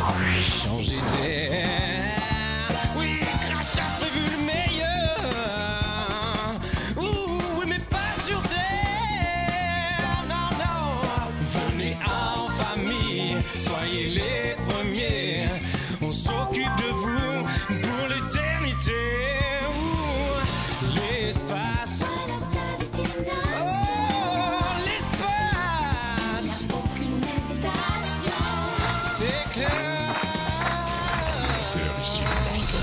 Venez changer d'air. Oui, Crash a prévu le meilleur. Ouh, oui, mais pas sur terre. Non, non. Venez en famille, soyez les premiers. On s'occupe de vous pour l'éternité. Ouh, l'espace. C'est clair. La Terre ici, Martin.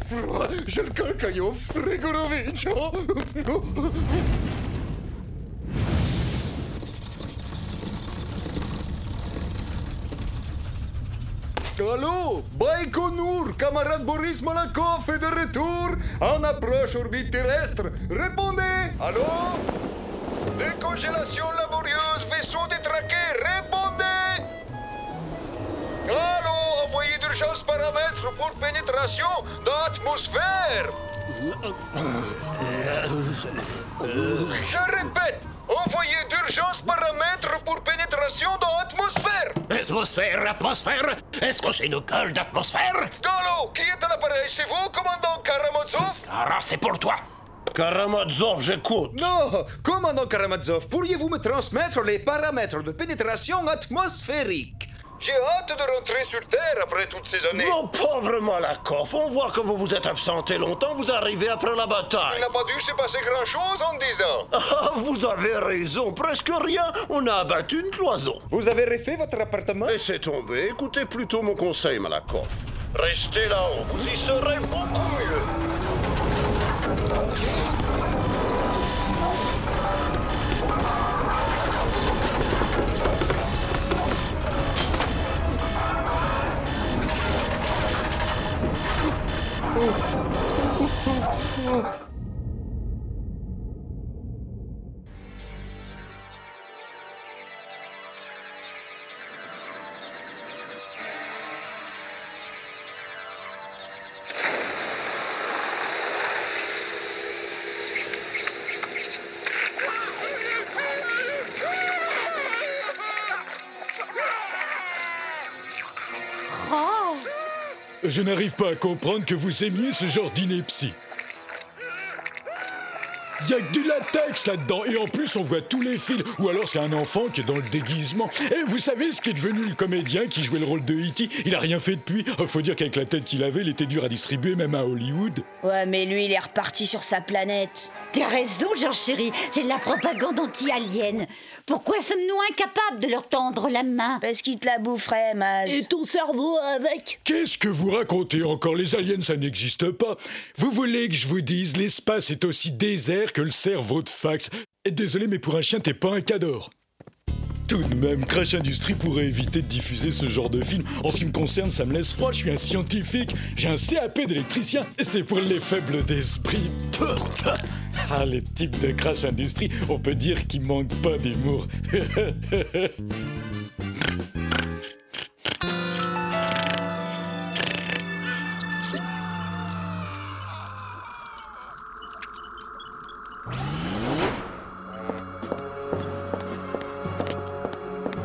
Froid, je le calcaillon Frigorovitch. Allô, Baïkonour, camarade Boris Malakoff est de retour en approche orbite terrestre. Répondez, allô? Décongélation laborieuse, vaisseau détraqué, répondez! Allô, envoyé d'urgence paramètres pour pénétration dans l'atmosphère. Je répète, envoyé d'urgence paramètres pour pénétration dans l'atmosphère. Atmosphère, est-ce que c'est une gueule d'atmosphère? Allô, qui est à l'appareil? C'est vous, commandant Karamazov? Ah, c'est pour toi. Karamazov, j'écoute. Non, commandant Karamazov, pourriez-vous me transmettre les paramètres de pénétration atmosphérique? J'ai hâte de rentrer sur Terre après toutes ces années. Mon pauvre Malakoff, on voit que vous vous êtes absenté longtemps, vous arrivez après la bataille. Il n'a pas dû se passer grand-chose en 10 ans. Ah, vous avez raison, presque rien, on a abattu une cloison. Vous avez refait votre appartement? Laissez tomber, écoutez plutôt mon conseil, Malakoff. Restez là-haut, vous y serez beaucoup mieux. Je n'arrive pas à comprendre que vous aimiez ce genre d'ineptie. Il y a que du latex là-dedans, et en plus on voit tous les fils, ou alors c'est un enfant qui est dans le déguisement. Et vous savez ce qui est devenu le comédien qui jouait le rôle de E.T.? Il a rien fait depuis. Faut dire qu'avec la tête qu'il avait, il était dur à distribuer, même à Hollywood. Ouais, mais lui, il est reparti sur sa planète. T'as raison, Georges chéri, c'est de la propagande anti-alienne. Pourquoi sommes-nous incapables de leur tendre la main? Parce qu'il te la boufferait, Maz. Et ton cerveau avec? Qu'est-ce que vous racontez encore? Les aliens, ça n'existe pas. Vous voulez que je vous dise, l'espace est aussi désert que le cerveau de Fax. Et désolé, mais pour un chien, t'es pas un cador. Tout de même, Crash Industries pourrait éviter de diffuser ce genre de film. En ce qui me concerne, ça me laisse froid, je suis un scientifique. J'ai un CAP d'électricien, et c'est pour les faibles d'esprit. Ah, les types de Crash Industries, on peut dire qu'ils manquent pas d'humour.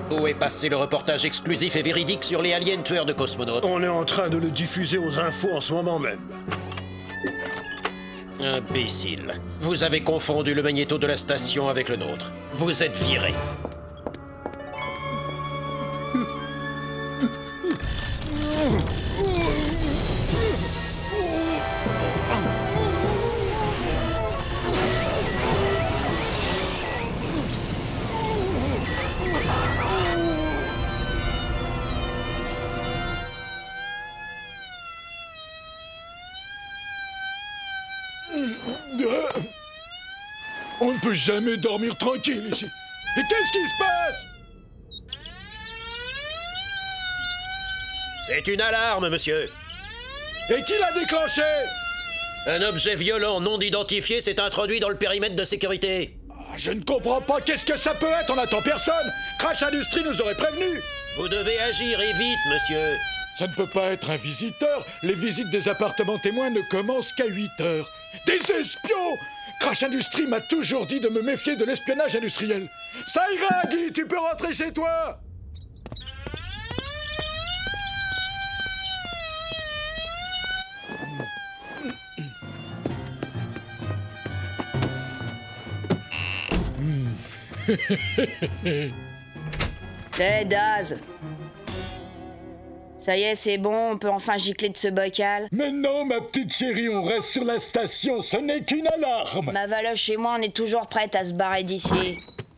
Où est passé le reportage exclusif et véridique sur les aliens tueurs de cosmonautes? On est en train de le diffuser aux infos en ce moment même. Imbécile. Vous avez confondu le magnéto de la station avec le nôtre. Vous êtes viré. On ne peut jamais dormir tranquille ici. Et qu'est-ce qui se passe? C'est une alarme, monsieur. Et qui l'a déclenché? Un objet violent non identifié s'est introduit dans le périmètre de sécurité. Je ne comprends pas. Qu'est-ce que ça peut être? On n'attend personne. Crash Industries nous aurait prévenus. Vous devez agir et vite, monsieur. Ça ne peut pas être un visiteur. Les visites des appartements témoins ne commencent qu'à 8 heures. Des espions! Crash Industries m'a toujours dit de me méfier de l'espionnage industriel. Ça ira, Guy, tu peux rentrer chez toi. Hé, Daz. Ça y est, c'est bon, on peut enfin gicler de ce bocal. Mais non, ma petite chérie, on reste sur la station, ce n'est qu'une alarme. Ma Valoche et moi, on est toujours prêtes à se barrer d'ici.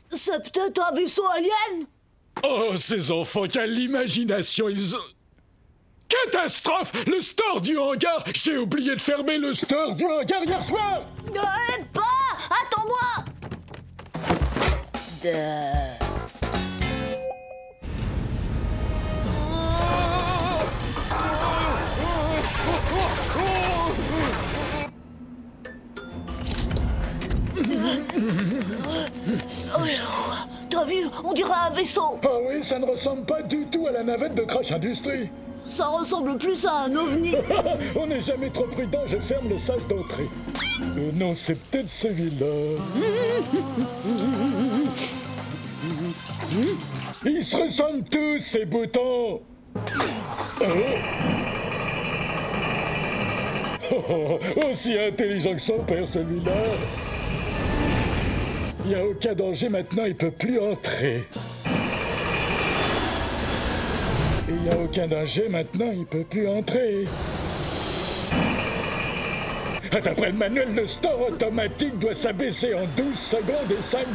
C'est peut-être un vaisseau alien? Oh, ces enfants, quelle imagination ils ont... Catastrophe! Le store du hangar! J'ai oublié de fermer le store du hangar hier soir! Pas! Attends-moi! T'as vu? On dirait un vaisseau. Ah oui, ça ne ressemble pas du tout à la navette de Crash Industries. Ça ressemble plus à un ovni. On n'est jamais trop prudent, je ferme le sas d'entrée. Non, c'est peut-être celui-là. Ils se ressemblent tous, ces boutons. Aussi intelligent que son père, celui-là. Il n'y a aucun danger maintenant, il peut plus entrer. Il n'y a aucun danger maintenant, il peut plus entrer. D'après le manuel, le store automatique doit s'abaisser en 12 secondes et 5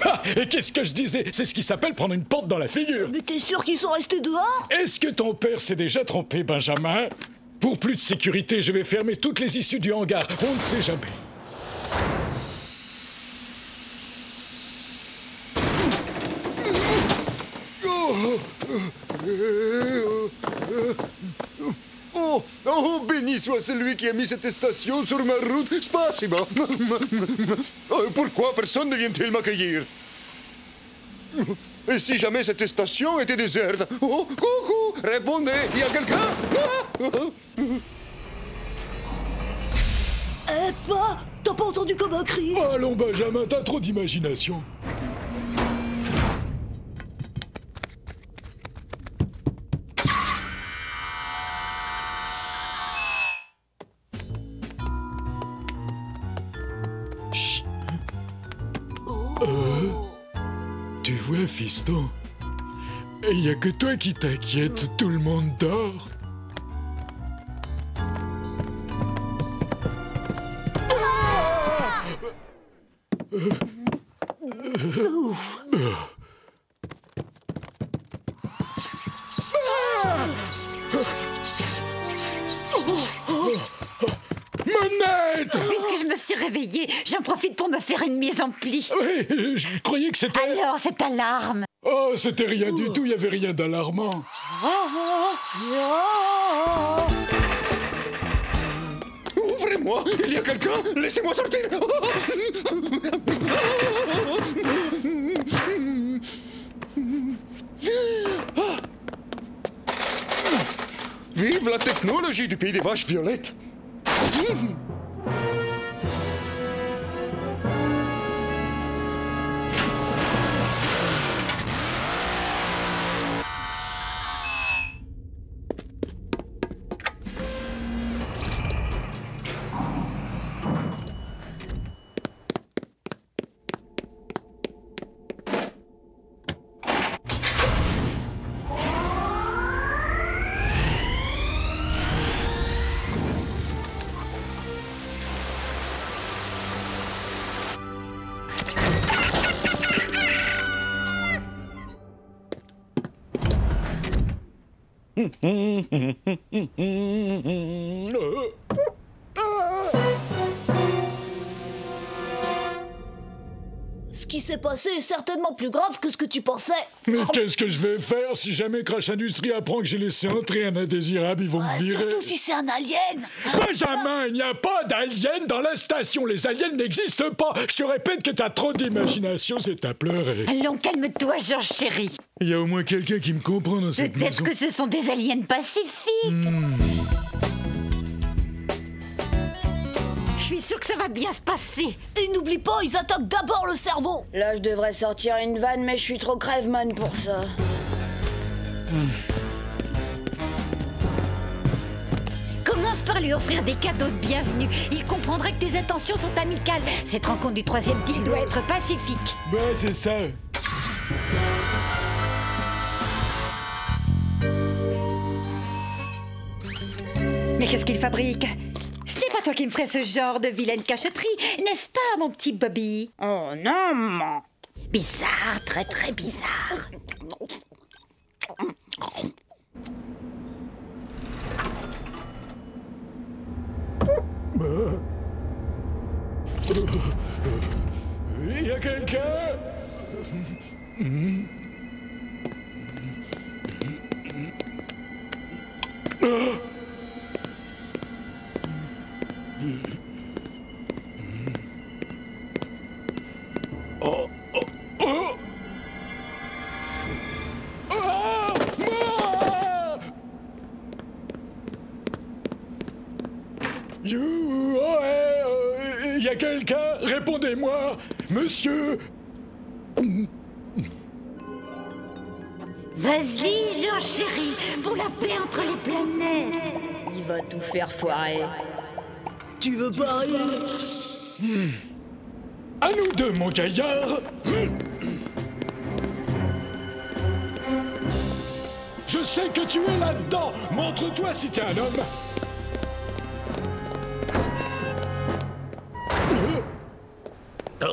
Ah, et qu'est-ce que je disais? C'est ce qui s'appelle prendre une porte dans la figure. Mais t'es sûr qu'ils sont restés dehors? Est-ce que ton père s'est déjà trompé, Benjamin? Pour plus de sécurité, je vais fermer toutes les issues du hangar. On ne sait jamais. Oh, béni soit celui qui a mis cette station sur ma route. Spasiba. Pourquoi personne ne vient-il m'accueillir? Et si jamais cette station était déserte? Oh, coucou, répondez, il y a quelqu'un? Pas! T'as pas entendu comme un cri? Allons, Benjamin, t'as trop d'imagination. Chut. Tu vois, fiston, il n'y a que toi qui t'inquiète, tout le monde dort. Monette! Puisque je me suis réveillée, j'en profite pour me faire une mise en pli. Oui, je croyais que c'était... Alors, cette alarme? Oh, c'était rien du tout, il n'y avait rien d'alarmant. Ouvrez-moi, il y a quelqu'un, laissez-moi sortir. Vive la technologie du pays des vaches violettes. Ce qui s'est passé est certainement plus grave que ce que tu pensais. Mais qu'est-ce que je vais faire si jamais Crash Industries apprend que j'ai laissé entrer un indésirable? Ils vont me virer. Surtout si c'est un alien. Benjamin, il n'y a pas d'aliens dans la station. Les aliens n'existent pas. Je te répète que t'as trop d'imagination, c'est à pleurer. Allons, calme-toi, Georges chéri. Il y a au moins quelqu'un qui me comprend dans cette Peut-être maison. que ce sont des aliens pacifiques. Je suis sûre que ça va bien se passer. Et n'oublie pas, ils attaquent d'abord le cerveau. Là, je devrais sortir une vanne, mais je suis trop crève-man pour ça. Commence par lui offrir des cadeaux de bienvenue. Il comprendra que tes intentions sont amicales. Cette rencontre du 3e deal doit être pacifique. Bah, c'est ça. Mais qu'est-ce qu'il fabrique? Ce n'est pas toi qui me ferais ce genre de vilaine cachotterie, n'est-ce pas, mon petit Bobby? Oh non, maman. Bizarre, très très bizarre. Il y a quelqu'un? Il y a quelqu'un? Répondez-moi, monsieur. Vas-y, Georges chéri, pour la paix entre les planètes. Il va tout faire foirer. Tu veux parier? À nous deux, mon gaillard. Je sais que tu es là-dedans. Montre-toi si t'es un homme.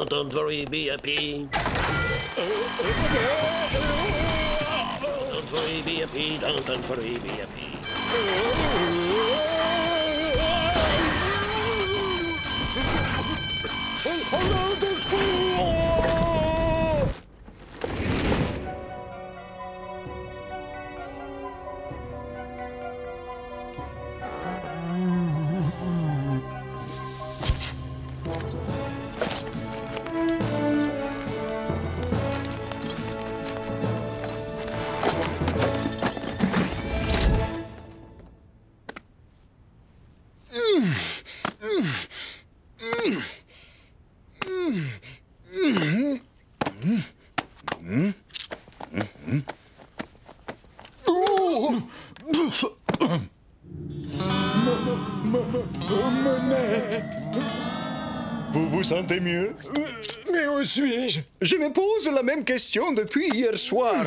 Don't worry, be happy. Don't worry, be happy. Don't worry, be happy. Vous vous sentez mieux? Mais où suis-je? Je me pose la même question depuis hier soir.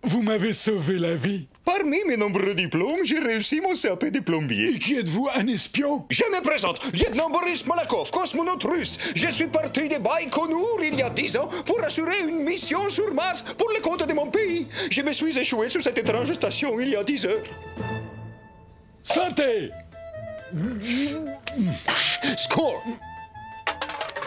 Vous m'avez sauvé la vie. Parmi mes nombreux diplômes, j'ai réussi mon CAP de plombier. Et qui êtes-vous, un espion? Je me présente, lieutenant Boris Malakov, cosmonaute russe. Je suis parti de Baïkonour il y a 10 ans pour assurer une mission sur Mars pour le compte de mon pays. Je me suis échoué sur cette étrange station il y a 10 heures. Santé! Score!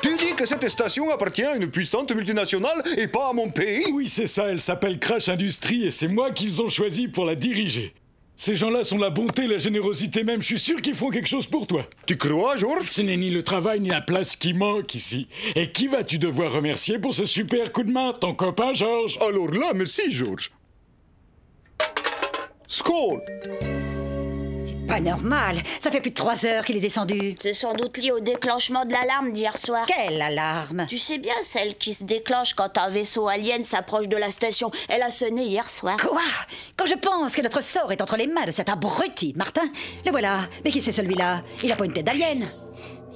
Tu dis que cette station appartient à une puissante multinationale et pas à mon pays? Oui, c'est ça, elle s'appelle Crash Industries et c'est moi qu'ils ont choisi pour la diriger. Ces gens-là sont la bonté, la générosité même, je suis sûr qu'ils feront quelque chose pour toi. Tu crois, Georges? Ce n'est ni le travail ni la place qui manque ici. Et qui vas-tu devoir remercier pour ce super coup de main? Ton copain, Georges? Alors là, merci, Georges. Skål! Pas normal, ça fait plus de 3 heures qu'il est descendu. C'est sans doute lié au déclenchement de l'alarme d'hier soir. Quelle alarme? Tu sais bien, celle qui se déclenche quand un vaisseau alien s'approche de la station. Elle a sonné hier soir. Quoi? Quand je pense que notre sort est entre les mains de cet abruti, Martin, le voilà. Mais qui c'est celui-là? Il a pas une tête d'alien.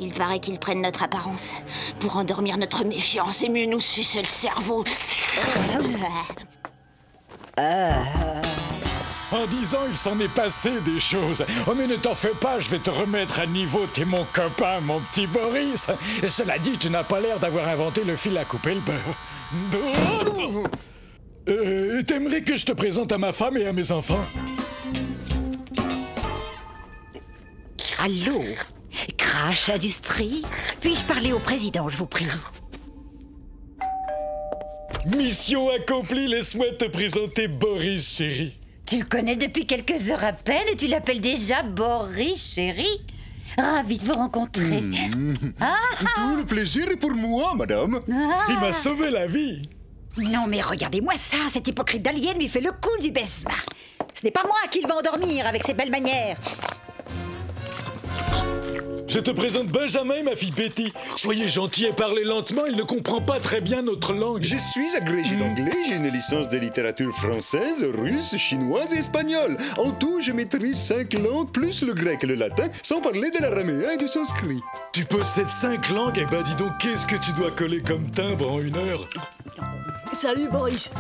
Il paraît qu'ils prennent notre apparence pour endormir notre méfiance et mieux nous sucer le cerveau. En 10 ans, il s'en est passé des choses. Oh, mais ne t'en fais pas, je vais te remettre à niveau. T'es mon copain, mon petit Boris. Et cela dit, tu n'as pas l'air d'avoir inventé le fil à couper le beurre. T'aimerais que je te présente à ma femme et à mes enfants? Allô? Crash Industrie? Puis-je parler au président, je vous prie? Mission accomplie, laisse-moi te présenter Boris, chéri. Tu le connais depuis quelques heures à peine et tu l'appelles déjà Boris, chéri? Ravi de vous rencontrer. Tout le plaisir est pour moi, madame. Il m'a sauvé la vie. Non mais regardez-moi ça, cet hypocrite d'alien lui fait le coup du baisse-main. Ce n'est pas moi qui le va endormir avec ses belles manières. Je te présente Benjamin, ma fille Betty. Soyez gentil et parlez lentement, il ne comprend pas très bien notre langue. Je suis agrégé d'anglais, j'ai une licence de littérature française, russe, chinoise et espagnole. En tout, je maîtrise 5 langues, plus le grec et le latin, sans parler de l'araméen et du sanskrit. Tu possèdes 5 langues, eh ben dis donc, qu'est-ce que tu dois coller comme timbre en 1 heure? Salut Boris.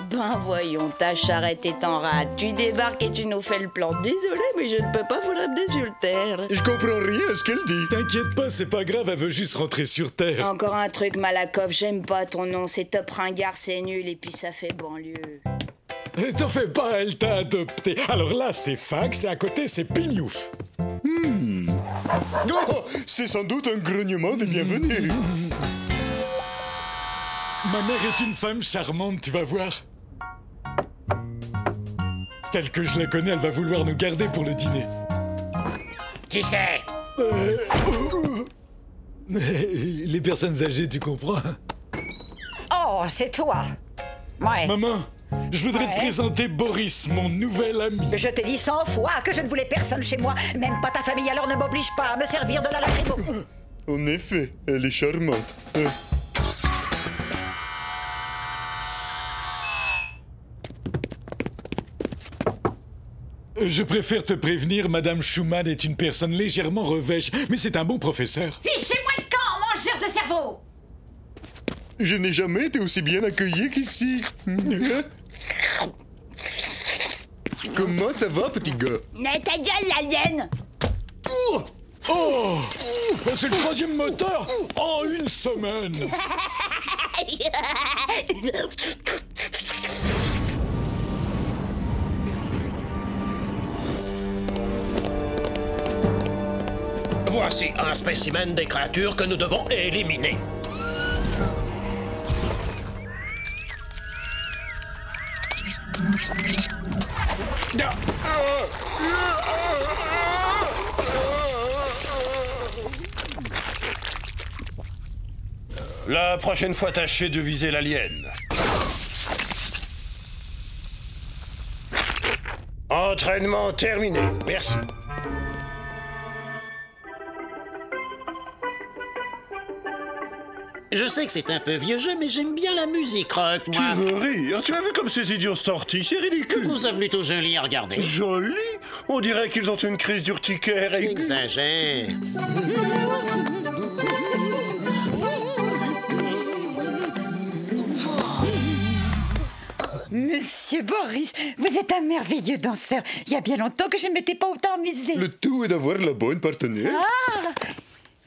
Ben voyons, ta charrette est en rade. Tu débarques et tu nous fais le plan. Désolé, mais je ne peux pas vous l'amener sur le terre. Je comprends rien à ce qu'elle dit. T'inquiète pas, c'est pas grave, elle veut juste rentrer sur Terre. Encore un truc, Malakoff, j'aime pas ton nom. C'est top ringard, c'est nul, et puis ça fait banlieue. T'en fais pas, elle t'a adopté. Alors là, c'est Fax et à côté, c'est Pignouf. Oh, c'est sans doute un grognement de bienvenue. Ma mère est une femme charmante, tu vas voir. Telle que je la connais, elle va vouloir nous garder pour le dîner. Qui c'est? Les personnes âgées, tu comprends? Oh, c'est toi. Ouais. Maman, je voudrais te présenter Boris, mon nouvel ami. Je t'ai dit 100 fois que je ne voulais personne chez moi, même pas ta famille, alors ne m'oblige pas à me servir de la lacrymo. En effet, elle est charmante. Je préfère te prévenir, Madame Schumann est une personne légèrement revêche, mais c'est un bon professeur. Fichez-moi le camp, mangeur de cerveau! Je n'ai jamais été aussi bien accueilli qu'ici. Comment ça va, petit gars? Mais ta gueule, l'alien! Oh, c'est le 3e moteur en 1 semaine. Voici un spécimen des créatures que nous devons éliminer. La prochaine fois, tâchez de viser l'alien. Entraînement terminé. Merci. Je sais que c'est un peu vieux jeu, mais j'aime bien la musique rock, moi. Tu veux rire? Tu as vu comme ces idiots sortis? C'est ridicule. Je trouve ça plutôt joli à regarder. Joli? On dirait qu'ils ont une crise d'urticaire aiguë. Exagère. Monsieur Boris, vous êtes un merveilleux danseur. Il y a bien longtemps que je ne m'étais pas autant amusée. Le tout est d'avoir la bonne partenaire.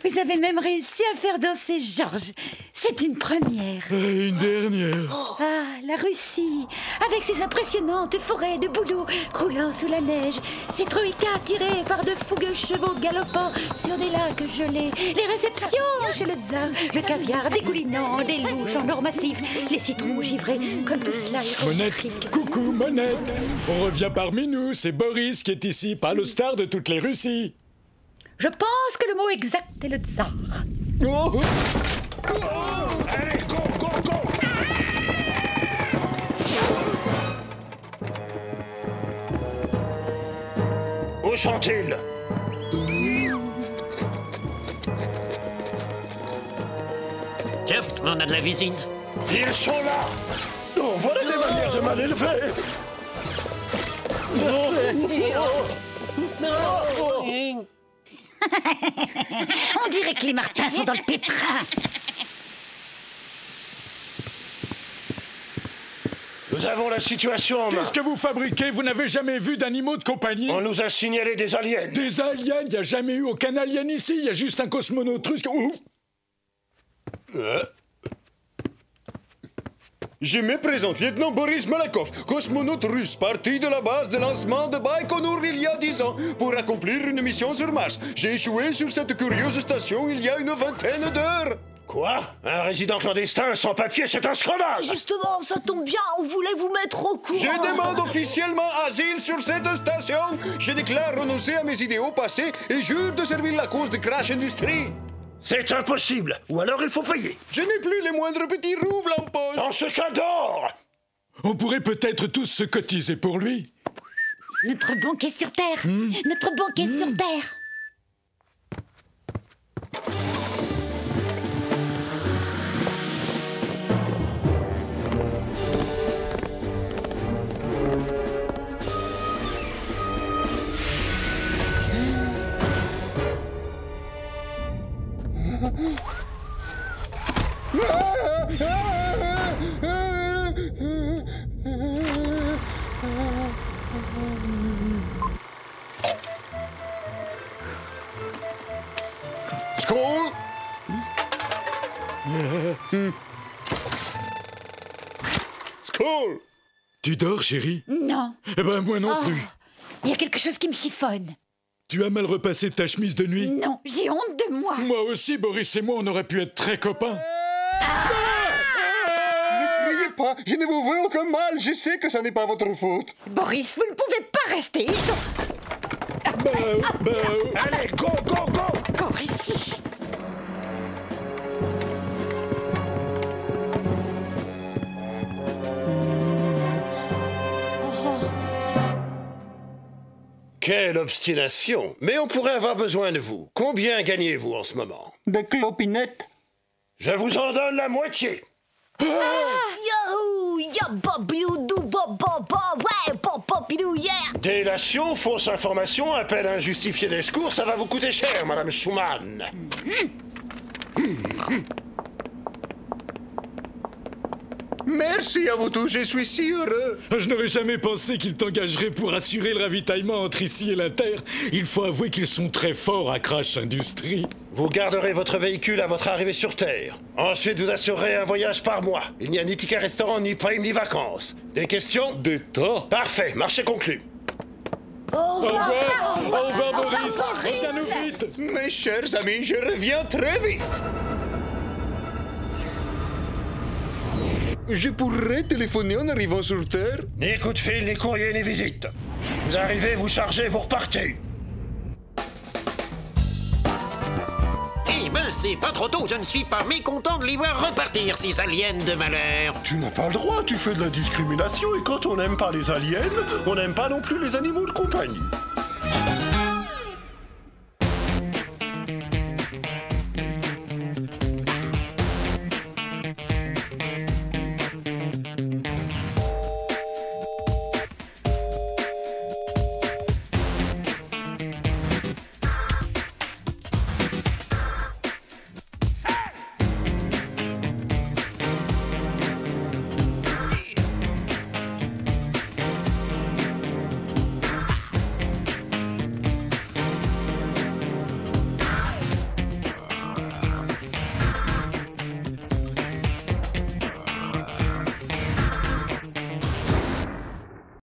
Vous avez même réussi à faire danser Georges. C'est une première. Une dernière. Ah, la Russie, avec ses impressionnantes forêts de bouleaux croulant sous la neige, ses troïkas tirés par de fougueux chevaux galopant sur des lacs gelés, les réceptions chez le tsar, le caviar dégoulinant, des louches en or massif, les citrons givrés, comme tout cela est Monette, romantique. coucou Monette. On revient parmi nous, c'est Boris qui est ici, pas le star de toutes les Russies. Je pense que le mot exact est le tsar. Allez, go, go, go! Où sont-ils? Tiens, on a de la visite. Ils sont là! Oh, voilà des manières de mal élever! On dirait que les martins sont dans le pétrin. Nous avons la situation en main. Qu'est-ce que vous fabriquez? Vous n'avez jamais vu d'animaux de compagnie? On nous a signalé des aliens. Des aliens? Il n'y a jamais eu aucun alien ici, il y a juste un cosmonaute russe. Je me présente, lieutenant Boris Malakov, cosmonaute russe, parti de la base de lancement de Baïkonour il y a 10 ans pour accomplir une mission sur Mars. J'ai échoué sur cette curieuse station il y a une vingtaine d'heures. Quoi? Un résident clandestin sans papier, c'est un scandale! Justement, ça tombe bien, on voulait vous mettre au courant. Je demande officiellement asile sur cette station. Je déclare renoncer à mes idéaux passés et jure de servir la cause de Crash Industries. C'est impossible! Ou alors il faut payer! Je n'ai plus les moindres petits roubles en poche. Dans ce cas d'or! On pourrait peut-être tous se cotiser pour lui. Notre banque est sur Terre. Notre banque est sur Terre. Skål! Skål! Tu dors, chérie? Non. Eh ben, moi non plus. Il y a quelque chose qui me chiffonne. Tu as mal repassé ta chemise de nuit? Non, j'ai honte de moi. Moi aussi, Boris et moi, on aurait pu être très copains. Ne criez pas, je ne vous veux aucun mal, je sais que ça n'est pas votre faute. Boris, vous ne pouvez pas rester. Ils sont Allez, go, go, go! encore ici. Quelle obstination! Mais on pourrait avoir besoin de vous. Combien gagnez-vous en ce moment? Des clopinettes. Je vous en donne la moitié. Yahoo! Ya babiou-dou, ouais, popopidou, yeah! Délation, fausse information, appel injustifié des secours, ça va vous coûter cher, Madame Schumann. Merci à vous tous, je suis si heureux. Je n'aurais jamais pensé qu'ils t'engageraient pour assurer le ravitaillement entre ici et la Terre. Il faut avouer qu'ils sont très forts à Crash Industries. Vous garderez votre véhicule à votre arrivée sur Terre. Ensuite, vous assurerez un voyage par mois. Il n'y a ni ticket restaurant, ni prime, ni vacances. Des questions? Des tas. Parfait, marché conclu. Au revoir! Au revoir, Boris! Reviens-nous vite! Mes chers amis, je reviens très vite. Je pourrais téléphoner en arrivant sur Terre? Ni coup de fil, ni courrier, ni visite. Vous arrivez, vous chargez, vous repartez. Eh ben, c'est pas trop tôt, je ne suis pas mécontent de les voir repartir, ces aliens de malheur. Tu n'as pas le droit, tu fais de la discrimination et quand on n'aime pas les aliens, on n'aime pas non plus les animaux de compagnie.